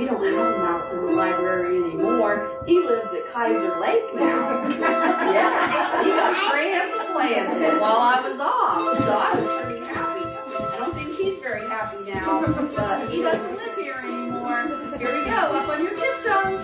don't have a mouse in the library anymore. He lives at Kaiser Lake now. Yeah, he got transplanted while I was off, so I was pretty happy. I don't think he's very happy now, but he doesn't live here anymore. Here we go, up on your tiptoes.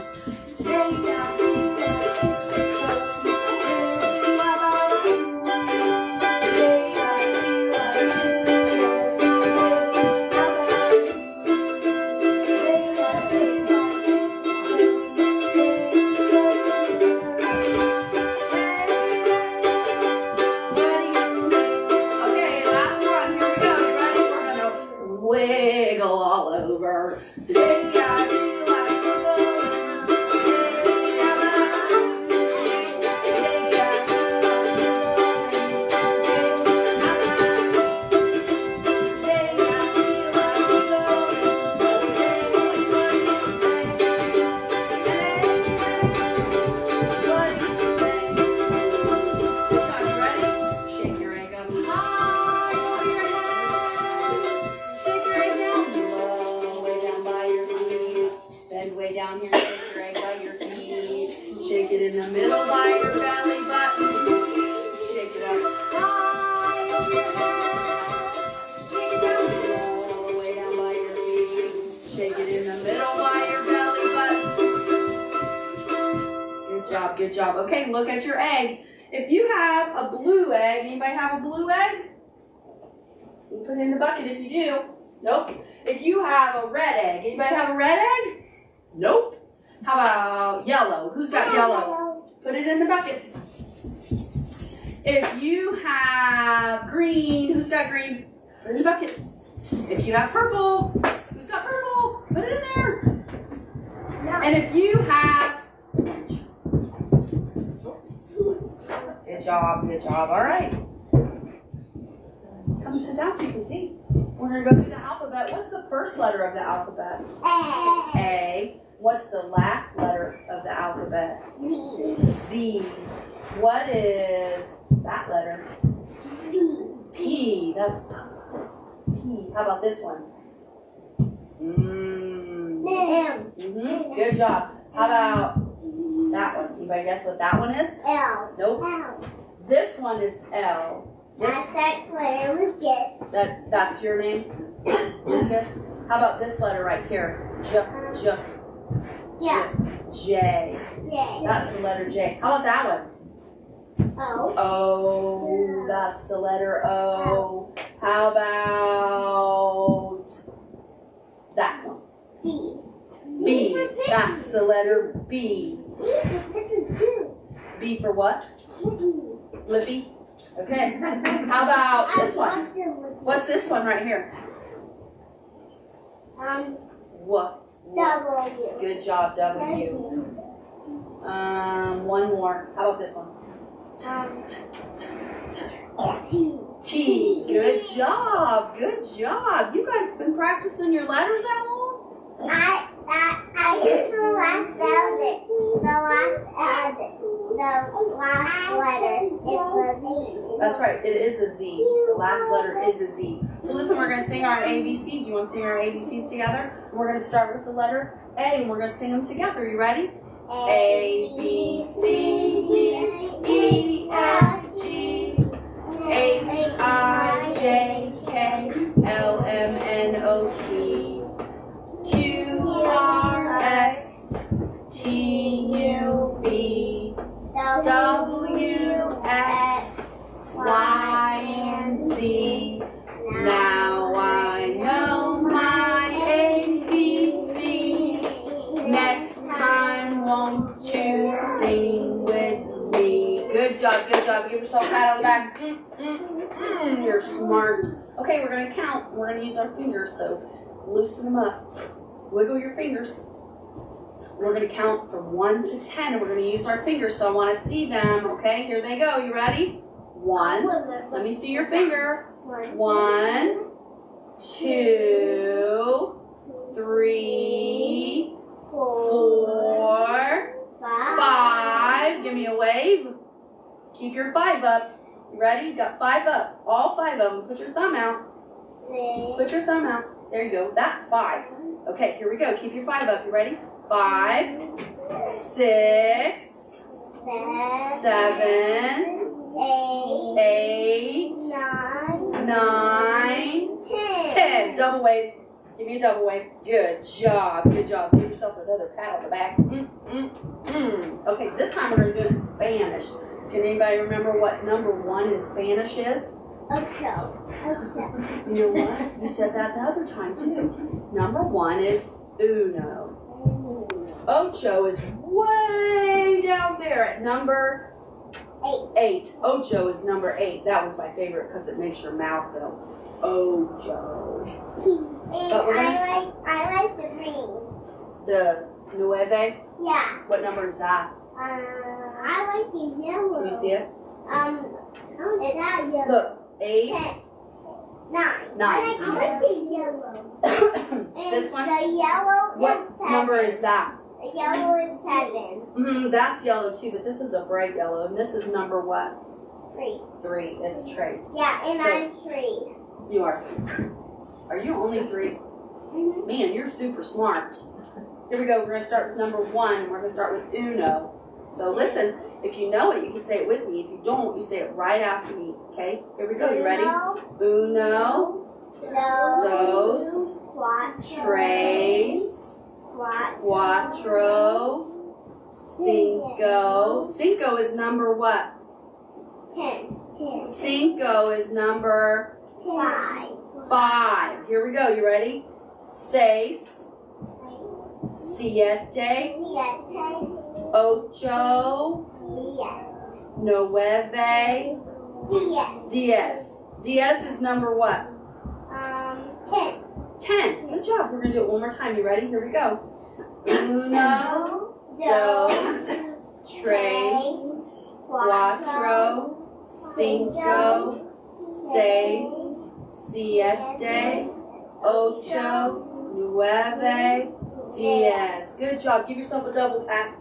Wiggle all over. Down here, shake your egg by your feet. Shake it in the middle by your belly button. Shake it up high over your head. Shake it down low, all the way down by your feet. Shake it in the middle by your belly button. Good job, good job. Okay, look at your egg. If you have a blue egg, anybody have a blue egg? You put it in the bucket if you do. Nope. If you have a red egg, anybody have a red egg? Nope. How about yellow? Who's got yellow? Put it in the bucket. If you have green, who's got green? Put it in the bucket. If you have purple, who's got purple? Put it in there. And if you have good job, good job. All right. Come sit down so you can see. We're going to go through the alphabet. What's the first letter of the alphabet? A. A. What's the last letter of the alphabet? Z. What is that letter? P. That's P. How about this one? Good job. How about that one? Anybody guess what that one is? L. Nope. L. This one is L. That's letter Lucas. That's your name? Lucas? How about this letter right here? J. Yeah. J. J. That's the letter J. How about that one? O. O. That's the letter O. How about that one? B. B. That's the letter B. B for what? Lippy. Okay. How about this one? What's this one right here? What? W. Good job, W. One more. How about this one? T. T. Good job. Good job. You guys been practicing your letters at home? I did the last letter. The last letter is the Z. That's right. It is a Z. The last letter is a Z. So listen, we're going to sing our ABCs. You want to sing our ABCs together? We're going to start with the letter A, and we're going to sing them together. You ready? A, B, C, D, E, F, G, H, I, J, K, L, M, N, O, P, Q, R, S, T, U, V, W, X, Y, and Z. Now I know my ABCs. Next time, won't you sing with me? Good job, good job. Give yourself a pat on the back. You're smart. Okay, we're going to count. We're going to use our fingers, so loosen them up. Wiggle your fingers. We're going to count from 1 to 10, and we're going to use our fingers, so I want to see them. Okay, here they go. You ready? 1. Let me see your finger. 1, 2, 3, 4, 5. Give me a wave. Keep your 5 up. You ready? You got 5 up. All 5 of them. Put your thumb out. 6. Put your thumb out. There you go. That's 5. Okay, here we go. Keep your 5 up. You ready? 5, 6, 7, 8, 9, 10. Double wave. Give me a double wave. Good job. Good job. Give yourself another pat on the back. Okay, this time we're going to do it in Spanish. Can anybody remember what number 1 in Spanish is? Ocho. You know what? You said that the other time too. Number 1 is uno. Ocho is way down there at number 8. Ocho is number 8. That one's my favorite because it makes your mouth go ocho. But we're gonna I like the green. the nueve. Yeah. What number is that? I like the yellow. Can you see it? It's not yellow. Look, 8. 9. 9. I like the yellow. This one? The yellow What is 7. number is that? The yellow is 7. That's yellow too, but this is a bright yellow, and this is number what? 3. 3. It's Trace. Yeah, and So- I'm 3. You are 3. Are you only 3? Mm-hmm. Man, you're super smart. Here we go. We're going to start with number 1, and we're going to start with uno. So listen, if you know it, you can say it with me. If you don't, you say it right after me. Okay? Here we go. You ready? Uno, dos, tres, cuatro, cinco. Cinco is number what? 10. Cinco is number 5. 5. Here we go. You ready? Seis, siete, ocho, nueve, 10. Diez is number what? 10. 10. Good job. We're going to do it one more time. You ready? Here we go. Uno, dos, tres, cuatro, cinco, seis, siete, ocho, nueve, 10. Good job. Give yourself a double pat.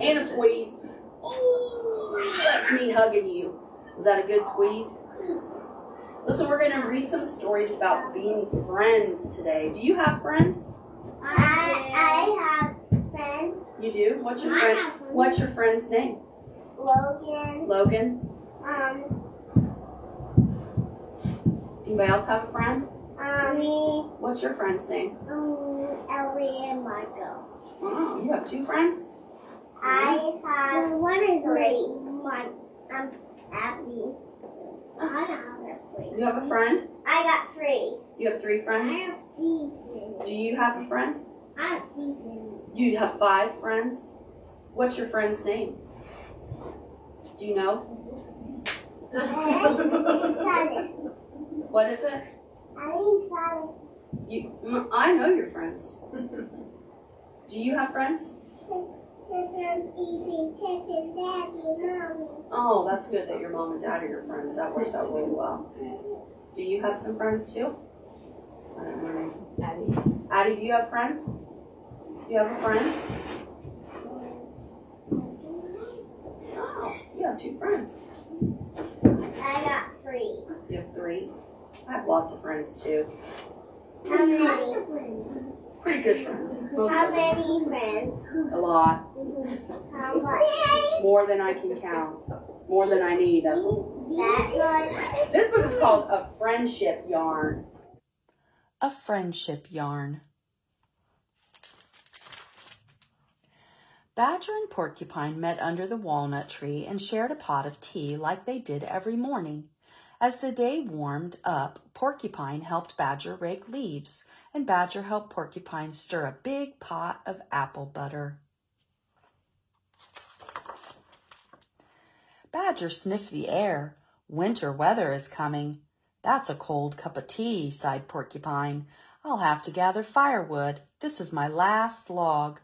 And a squeeze. Ooh, that's me hugging you. Was that a good squeeze? Listen, we're going to read some stories about being friends today. Do you have friends? I have friends. You do? What's your friend? What's your friend's name? Logan. Logan. Anybody else have a friend? Me. What's your friend's name? Ellie and Michael. Oh, you have 2 friends? I have one is 3. Abby. I got 3. You have a friend? I got 3. You have 3 I friends? have Ethan. Do you have a friend? I have Ethan. You have 5 friends? What's your friend's name? Do you know? What is it? I know your friends. Do you have friends? Oh, that's good that your mom and dad are your friends. That works out really well. Do you have some friends too? I don't know. Addie. Addie, do you have friends? You have a friend? Oh, you have 2 friends. I got 3. You have 3? I have lots of friends too. How many friends? Pretty good friends. Most How of them. many friends? A lot. How much? More than I can count. More than I need. That's This book is called A Friendship Yarn. A Friendship Yarn. Badger and Porcupine met under the walnut tree and shared a pot of tea like they did every morning. As the day warmed up, Porcupine helped Badger rake leaves, and Badger helped Porcupine stir a big pot of apple butter. Badger sniffed the air. Winter weather is coming. That's a cold cup of tea, sighed Porcupine. I'll have to gather firewood. This is my last log.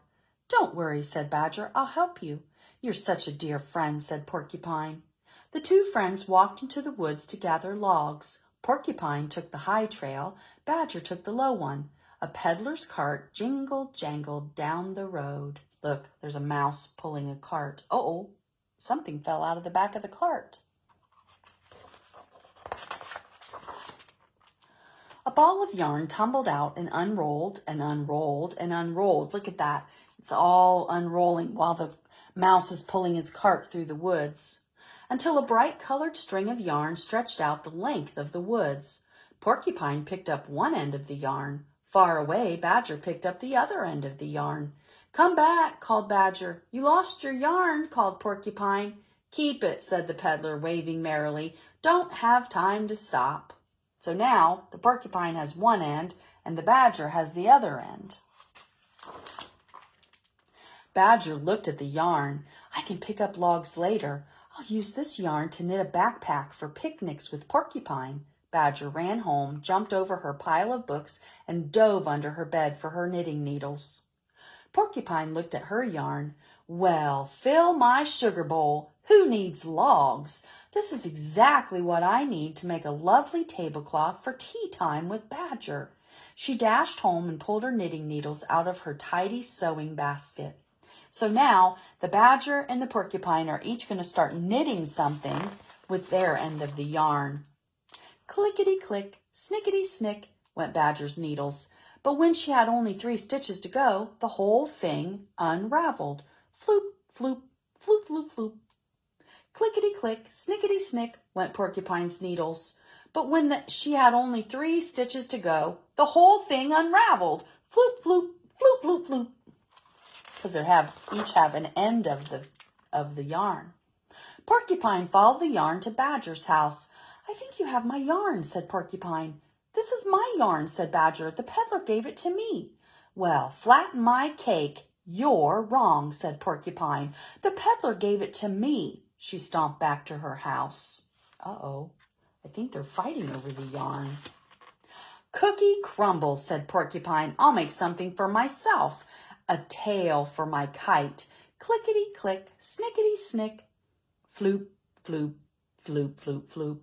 Don't worry, said Badger. I'll help you. You're such a dear friend, said Porcupine. The 2 friends walked into the woods to gather logs. Porcupine took the high trail. Badger took the low one. A peddler's cart jingled-jangled down the road. Look, there's a mouse pulling a cart. Uh-oh, something fell out of the back of the cart. A ball of yarn tumbled out and unrolled and unrolled and unrolled. Look at that. It's all unrolling while the mouse is pulling his cart through the woods, until a bright colored string of yarn stretched out the length of the woods. Porcupine picked up one end of the yarn. Far away, Badger picked up the other end of the yarn. "Come back," called Badger. "You lost your yarn," called Porcupine. "Keep it," said the peddler, waving merrily. "Don't have time to stop." So now the porcupine has one end and the badger has the other end. Badger looked at the yarn. "I can pick up logs later. I'll use this yarn to knit a backpack for picnics with Porcupine." Badger ran home, jumped over her pile of books, and dove under her bed for her knitting needles. Porcupine looked at her yarn. "Well, fill my sugar bowl. Who needs logs? This is exactly what I need to make a lovely tablecloth for tea time with Badger." She dashed home and pulled her knitting needles out of her tidy sewing basket. So now the badger and the porcupine are each going to start knitting something with their end of the yarn. Clickety-click, snickety-snick went Badger's needles. But when she had only 3 stitches to go, the whole thing unraveled. Floop, floop, floop, floop, floop. Clickety-click, snickety-snick went Porcupine's needles. But when she had only 3 stitches to go, the whole thing unraveled. Floop, floop, floop, floop, floop. Because they each have an end of the yarn. Porcupine followed the yarn to Badger's house. "I think you have my yarn," said Porcupine. "This is my yarn," said Badger. "The peddler gave it to me." "Well, flatten my cake. You're wrong," said Porcupine. "The peddler gave it to me." She stomped back to her house. Uh-oh, I think they're fighting over the yarn. "Cookie crumbles," said Porcupine. "I'll make something for myself. A tail for my kite. Clickety-click, snickety-snick. Floop, floop, floop, floop, floop."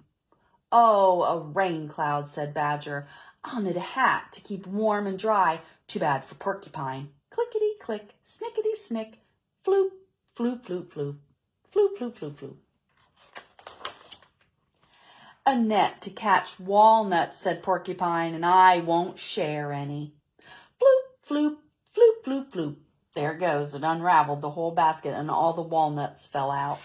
"Oh, a rain cloud," said Badger. "I'll knit a hat to keep warm and dry. Too bad for Porcupine. Clickety-click, snickety-snick. Floop, floop, floop, floop. Floop, floop, floop, floop." "A net to catch walnuts," said Porcupine, "and I won't share any." Floop, floop, floop, floop, floop. There it goes. It unraveled the whole basket and all the walnuts fell out.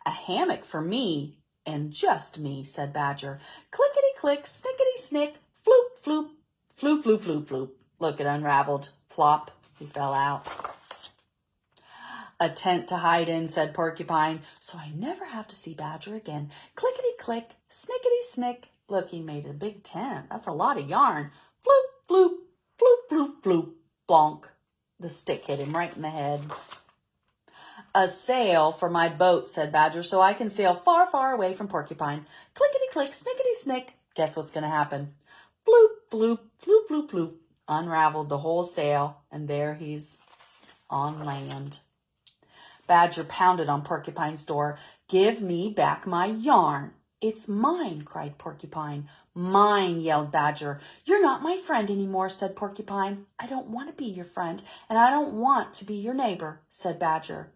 "A hammock for me and just me," said Badger. "Clickety-click, snickety-snick. Floop, floop, floop, floop, floop, floop." Look, it unraveled. Plop, he fell out. "A tent to hide in," said Porcupine, "so I never have to see Badger again. Clickety-click, snickety-snick." Look, he made a big tent. That's a lot of yarn. Floop, floop, floop, floop, floop. Blonk. The stick hit him right in the head. "A sail for my boat," said Badger, "so I can sail far, far away from Porcupine. Clickety-click, snickety-snick." Guess what's going to happen? Floop, floop, floop, floop, floop. Unraveled the whole sail, and there he's on land. Badger pounded on Porcupine's door. "Give me back my yarn." "It's mine," cried Porcupine. "Mine," yelled Badger. "You're not my friend anymore," said Porcupine. "I don't want to be your friend, and I don't want to be your neighbor," said Badger.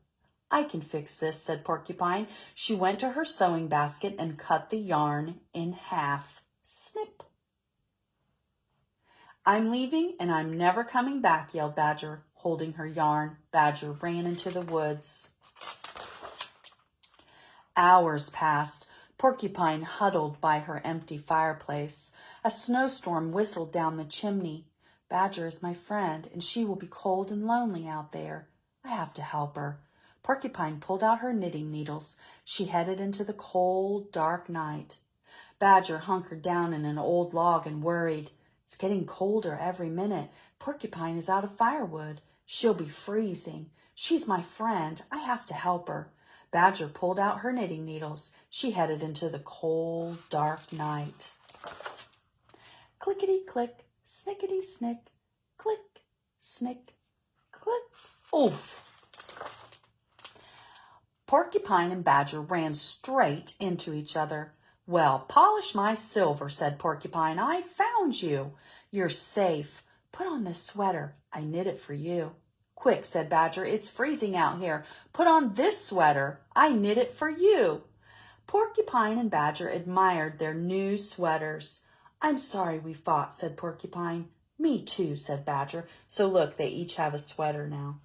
"I can fix this," said Porcupine. She went to her sewing basket and cut the yarn in half. Snip. "I'm leaving, and I'm never coming back," yelled Badger, holding her yarn. Badger ran into the woods. Hours passed. Porcupine huddled by her empty fireplace. A snowstorm whistled down the chimney. "Badger is my friend, and she will be cold and lonely out there. I have to help her." Porcupine pulled out her knitting needles. She headed into the cold, dark night. Badger hunkered down in an old log and worried. "It's getting colder every minute. Porcupine is out of firewood. She'll be freezing. She's my friend. I have to help her." Badger pulled out her knitting needles. She headed into the cold, dark night. Clickety-click, snickety-snick. Click, snick, click. Oof! Porcupine and Badger ran straight into each other. "Well, polish my silver," said Porcupine. "I found you. You're safe. Put on this sweater. I knit it for you." "Quick," said Badger. "It's freezing out here. Put on this sweater. I knit it for you." Porcupine and Badger admired their new sweaters. I'm sorry we fought, said Porcupine. Me too, said Badger. So look, they each have a sweater now.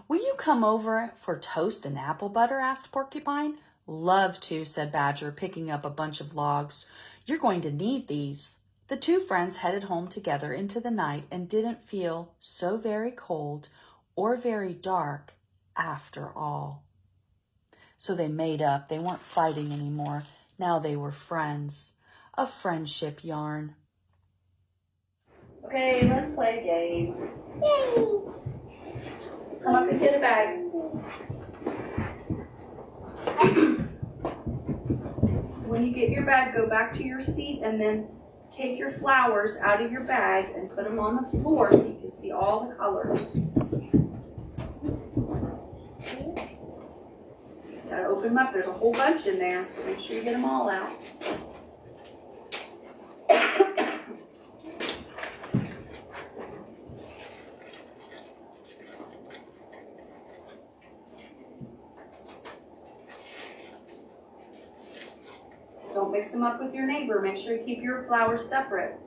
Will you come over for toast and apple butter? Asked Porcupine. Love to, said Badger, picking up a bunch of logs. You're going to need these. The two friends headed home together into the night and didn't feel so very cold or very dark after all. So they made up. They weren't fighting anymore. Now they were friends. A friendship yarn. Okay, let's play a game. Yay! Come up and get a bag. When you get your bag, go back to your seat and then take your flowers out of your bag and put them on the floor so you can see all the colors. Gotta open them up. There's a whole bunch in there, so make sure you get them all out. Don't mix them up with your neighbor. Make sure you keep your flowers separate.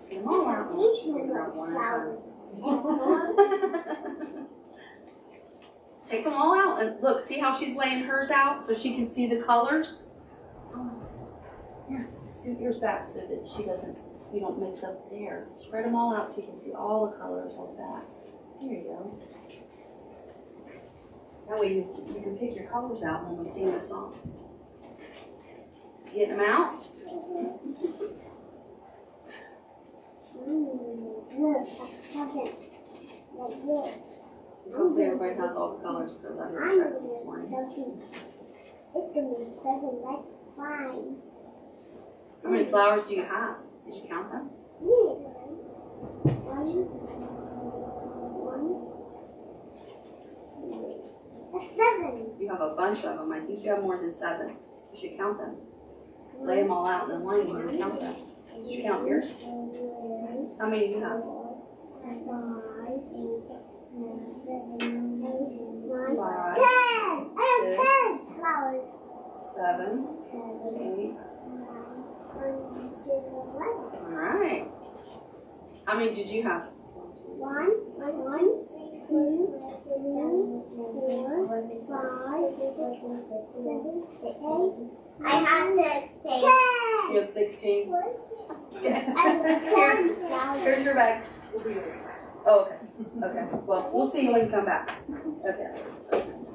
Get them all out. Take them out one at a time. Take them all out and look, see how she's laying hers out so she can see the colors? Here, scoot yours back so that you don't mix up there. Spread them all out so you can see all the colors like that. Here you go. That way you can pick your colors out when we sing the song. Getting them out? Hopefully everybody has all the colors because I didn't check this morning. It's going to be present like fine. How many flowers do you have? Did you count them? Seven. You have a bunch of them. I think you have more than 7. You should count them. Lay them all out in a line and count them. Did you count yours? How many do you have? 5, 6, 7, 8. All right. How many did you have? 1, 2, 3, 4, 5, 6, 7, 8. I have 16. You have 16? Yeah. Here's your bag. Oh, okay. Okay. Well, we'll see you when you come back. Okay.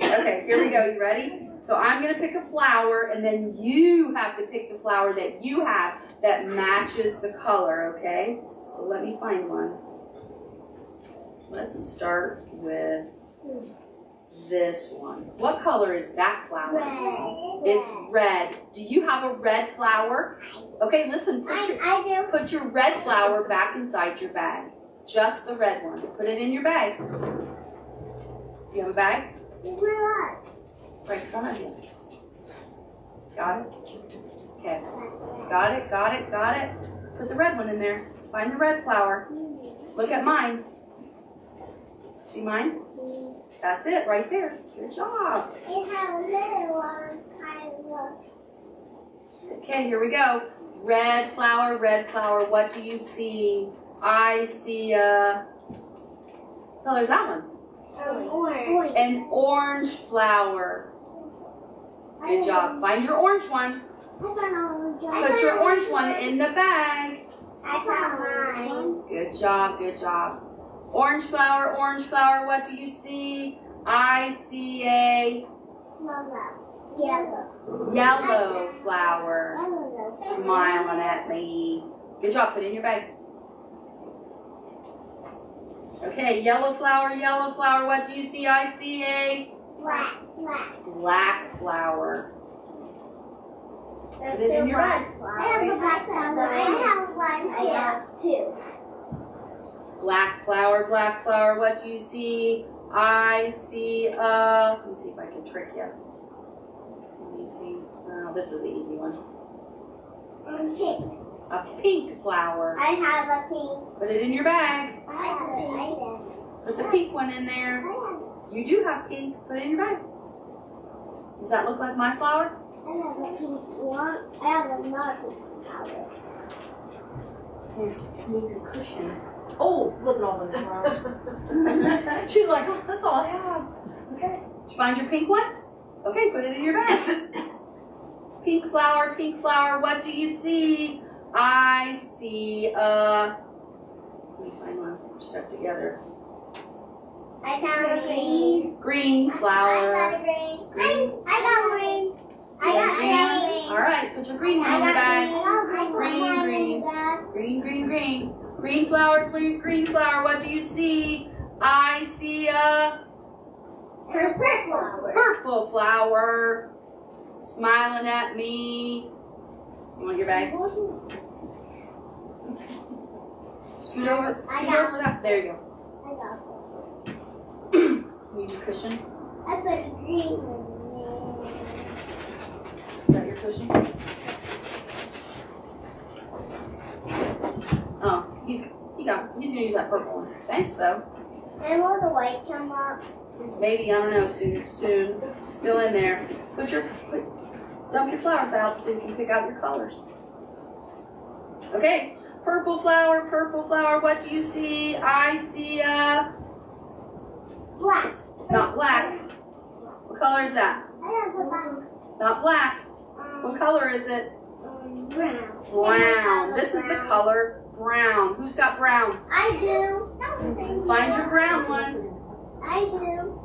Okay, here we go. You ready? So I'm going to pick a flower, and then you have to pick the flower that you have that matches the color, okay? So let me find one. Let's start with this one. What color is that flower? Red. It's red. Do you have a red flower? Okay, listen. Put your red flower back inside your bag. Just the red one. Put it in your bag. Do you have a bag? Right in front of you. Got it? Okay. Got it, got it, got it. Put the red one in there. Find the red flower. Look at mine. See mine? That's it, right there. Good job. It has a little one. Okay, here we go. Red flower, what do you see? I see a... What color's that one? Orange. An orange flower. Good job. Find your orange one. Put your orange one in the bag. I found mine. Good job, good job. Orange flower, what do you see? I see a yellow flower. Smiling at me. Good job, put it in your bag. Okay, yellow flower, what do you see? I see a black flower. Put it in your bag. I have a black flower. I have two. Black flower, what do you see? I see a... Let me see if I can trick you. Let me see. Oh, this is an easy one. Pink. A pink flower. I have a pink. Put it in your bag. I have a pink. Put the pink one in there. You do have pink. Put it in your bag. Does that look like my flower? I have a pink one. I have another pink flower. Here, move your cushion. Oh, look at all those flowers. She's like, oh, that's all I have. Okay. Did you find your pink one? Okay, put it in your bag. Pink flower, what do you see? I see a... Let me find one. We're stuck together. I found a green. Green flower. I got a green. I got green. I got green. All right, put your green one in the bag. Green. Green. Green flower, what do you see? I see a... Purple flower. Smiling at me. You want your bag? Scoot over that. There you go. I got Need your cushion? I put a green one Is that your cushion? Oh, he's gonna use that purple one. Thanks though. in. And will the white come up? Maybe, I don't know, soon. Still in there. Dump your flowers out so you can pick out your colors. Okay, purple flower, what do you see? I see a... Black. Not black. What color is that? I have a black. Not black. What color is it? Brown. Brown. This is the color brown. Who's got brown? I do. Find your brown one. I do.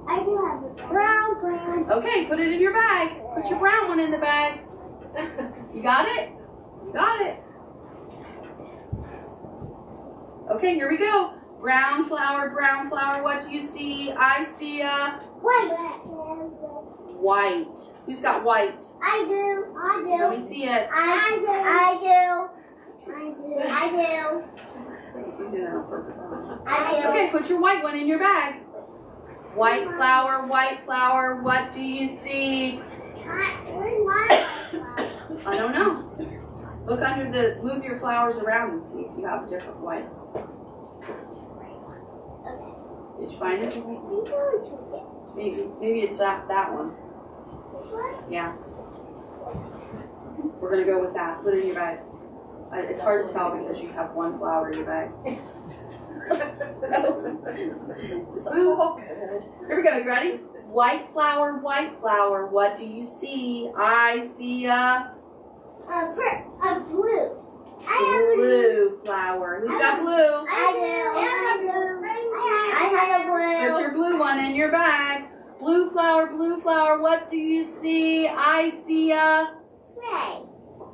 I do have a Brown. Okay, put it in your bag. Put your brown one in the bag. You got it? You got it. Okay, here we go. Brown flower, what do you see? I see a... White. Who's got white? I do. Let me see it. I do. She's doing it on purpose. I do. Okay, put your white one in your bag. White flower, what do you see? Where's my I don't know. Look under the, move your flowers around and see if you have a different white. Did you find it? Maybe it's that one. Yeah. We're gonna go with that. Put it in your bag. It's hard to tell because you have one flower in your bag. It's all good. Here we go. You ready? White flower, what do you see? I see a blue. blue flower. Who's got blue? I have a blue. Put your blue one in your bag. Blue flower, what do you see? I see a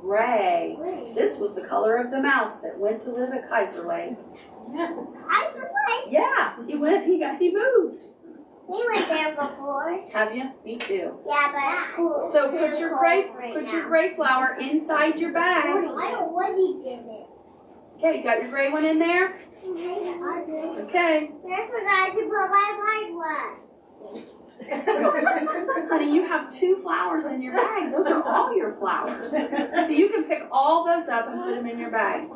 gray. This was the color of the mouse that went to live at Kaiser Lake. Yeah, he moved. We went there before. Have you? Me too. Yeah, but it's cool. So put your gray flower inside your bag. I don't want he did it. Okay, you got your gray one in there? I do. Okay. I forgot to put my white one. Honey, you have 2 flowers in your bag. Those are all your flowers. So you can pick all those up and put them in your bag.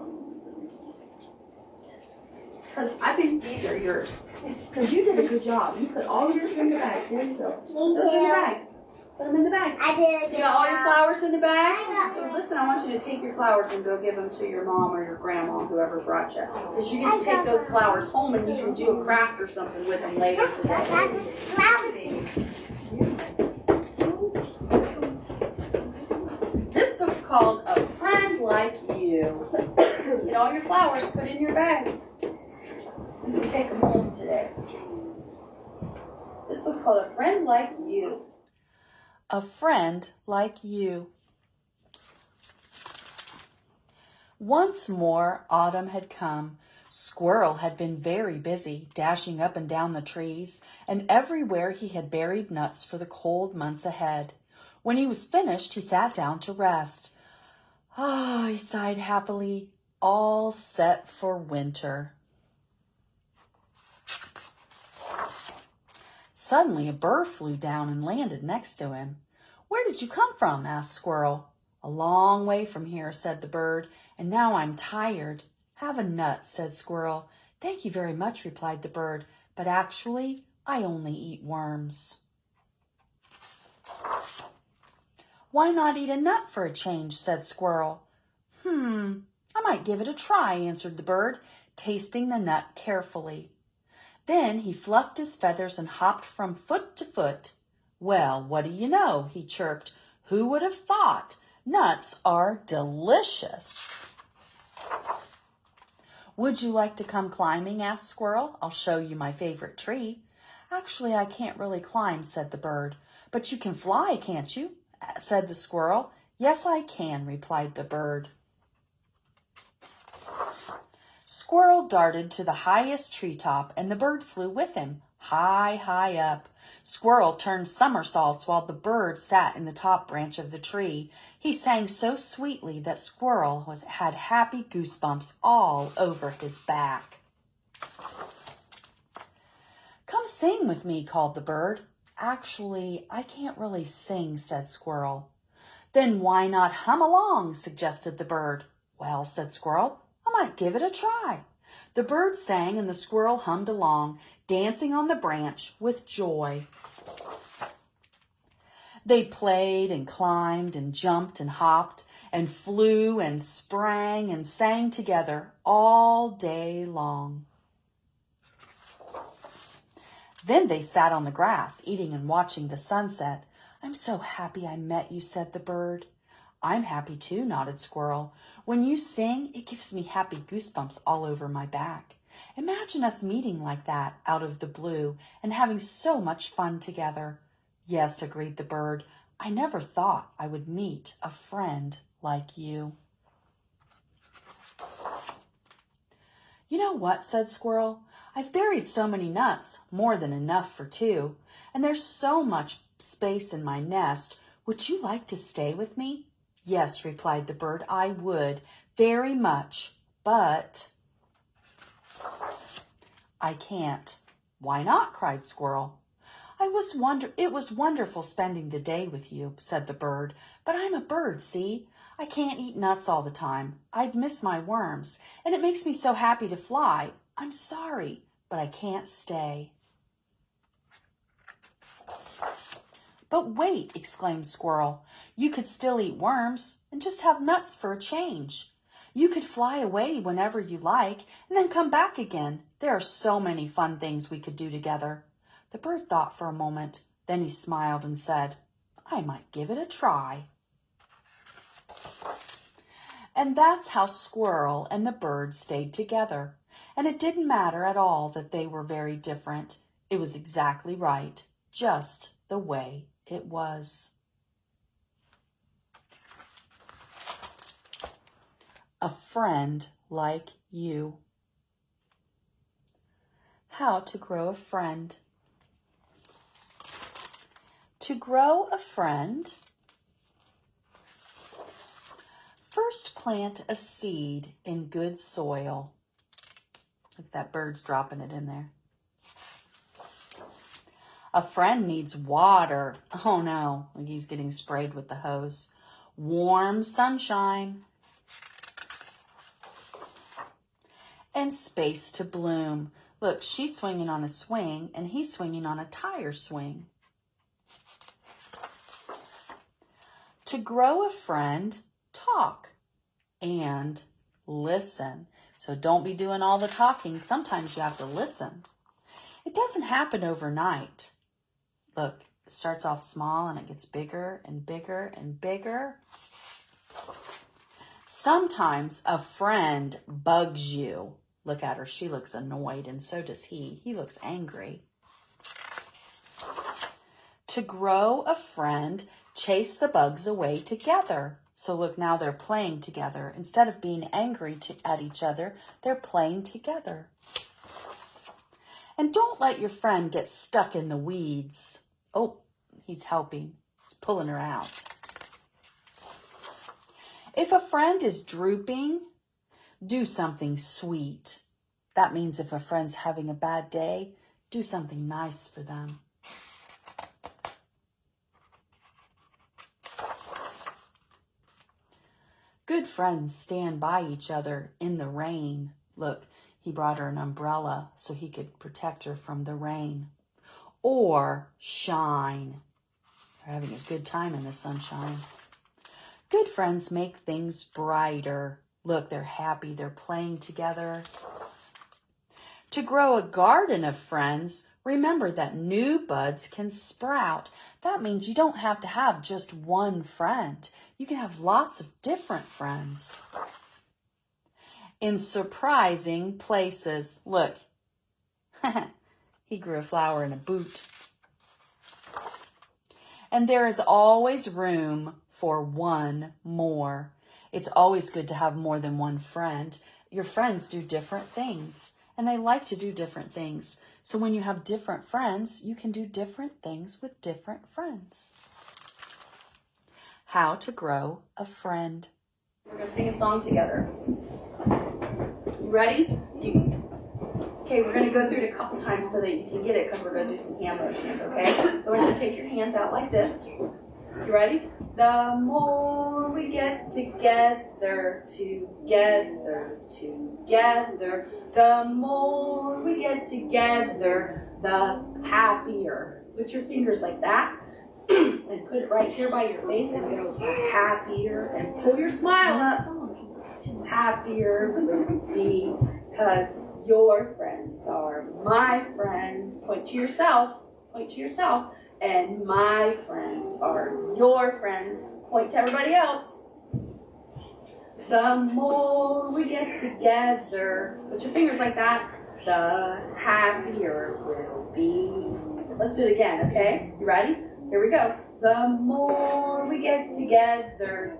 Because I think these are yours. Because you did a good job. You put all yours in the bag. There you go. Those in the bag. Put them in the bag. I did. You got all your flowers in the bag? So listen, I want you to take your flowers and go give them to your mom or your grandma, whoever brought you. Because you get to take those flowers home and you can do a craft or something with them later today. This book's called A Friend Like You. Get all your flowers, put in your bag. You can take them home today. This book's called A Friend Like You. A friend like you. Once more, autumn had come. Squirrel had been very busy, dashing up and down the trees, and everywhere he had buried nuts for the cold months ahead. When he was finished, he sat down to rest. Ah, he sighed happily, all set for winter. Suddenly, a bird flew down and landed next to him. "Where did you come from?" asked Squirrel. A long way from here, said the bird, and now I'm tired. Have a nut, said Squirrel. Thank you very much, replied the bird, but actually, I only eat worms. Why not eat a nut for a change, said Squirrel. I might give it a try, answered the bird, tasting the nut carefully. Then he fluffed his feathers and hopped from foot to foot. Well, what do you know, he chirped. Who would have thought? Nuts are delicious. Would you like to come climbing? Asked Squirrel. I'll show you my favorite tree. Actually, I can't really climb, said the bird. But you can fly, can't you? Said the Squirrel. Yes, I can, replied the bird. Squirrel darted to the highest treetop, and the bird flew with him, high, high up. Squirrel turned somersaults while the bird sat in the top branch of the tree. He sang so sweetly that Squirrel had happy goosebumps all over his back. Come sing with me, called the bird. Actually, I can't really sing, said Squirrel. Then why not hum along, suggested the bird. Well, said Squirrel, I might give it a try. The bird sang and the squirrel hummed along, dancing on the branch with joy. They played and climbed and jumped and hopped and flew and sprang and sang together all day long. Then they sat on the grass, eating and watching the sunset. I'm so happy I met you, said the bird. I'm happy too, nodded Squirrel. When you sing, it gives me happy goosebumps all over my back. Imagine us meeting like that out of the blue and having so much fun together. Yes, agreed the bird. I never thought I would meet a friend like you. You know what, said Squirrel? I've buried so many nuts, more than enough for two, and there's so much space in my nest. Would you like to stay with me? Yes, replied the bird, I would, very much, but I can't. Why not? Cried Squirrel. It was wonderful spending the day with you, said the bird, but I'm a bird, see? I can't eat nuts all the time. I'd miss my worms, and it makes me so happy to fly. I'm sorry, but I can't stay. But wait, exclaimed Squirrel. You could still eat worms and just have nuts for a change. You could fly away whenever you like and then come back again. There are so many fun things we could do together. The bird thought for a moment. Then he smiled and said, I might give it a try. And that's how Squirrel and the bird stayed together. And it didn't matter at all that they were very different. It was exactly right, just the way it was. A friend like you. How to grow a friend. To grow a friend, first plant a seed in good soil. Look, that bird's dropping it in there. A friend needs water. Oh no, like he's getting sprayed with the hose. Warm sunshine. And space to bloom. Look, she's swinging on a swing and he's swinging on a tire swing. To grow a friend, talk and listen. So don't be doing all the talking. Sometimes you have to listen. It doesn't happen overnight. Look, it starts off small and it gets bigger and bigger and bigger. Sometimes a friend bugs you. Look at her. She looks annoyed, and so does he. He looks angry. To grow a friend, chase the bugs away together. So look, now they're playing together. Instead of being angry at each other, they're playing together. And don't let your friend get stuck in the weeds. Oh, he's helping. He's pulling her out. If a friend is drooping, do something sweet. That means if a friend's having a bad day, do something nice for them. Good friends stand by each other in the rain. Look, he brought her an umbrella so he could protect her from the rain. Or shine. They're having a good time in the sunshine. Good friends make things brighter. Look, they're happy. They're playing together. To grow a garden of friends, remember that new buds can sprout. That means you don't have to have just one friend. You can have lots of different friends. In surprising places. Look, he grew a flower in a boot. And there is always room for one more. It's always good to have more than one friend. Your friends do different things, and they like to do different things. So when you have different friends, you can do different things with different friends. How to grow a friend. We're going to sing a song together. You ready? Okay, we're going to go through it a couple times so that you can get it because we're going to do some hand motions, okay? So we're going to take your hands out like this. You ready? The more we get together, the more we get together, the happier. Put your fingers like that and put it right here by your face and go happier and pull your smile up. Happier we'll be because your friends are my friends. Point to yourself. Point to yourself. And my friends are your friends. Point to everybody else. The more we get together, put your fingers like that, the happier we'll be. Let's do it again, okay? You ready? Here we go. The more we get together,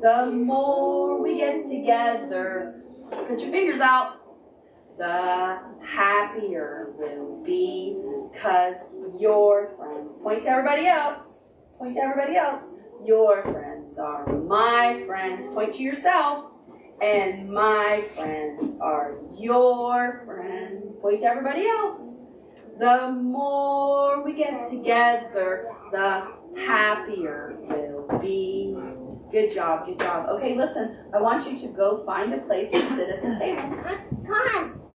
the more we get together. Put your fingers out. The happier we'll be because your friends. Point to everybody else. Point to everybody else. Your friends are my friends. Point to yourself. And my friends are your friends. Point to everybody else. The more we get together, the happier we'll be. Good job, good job. Okay, listen, I want you to go find a place to sit at the table. Come on.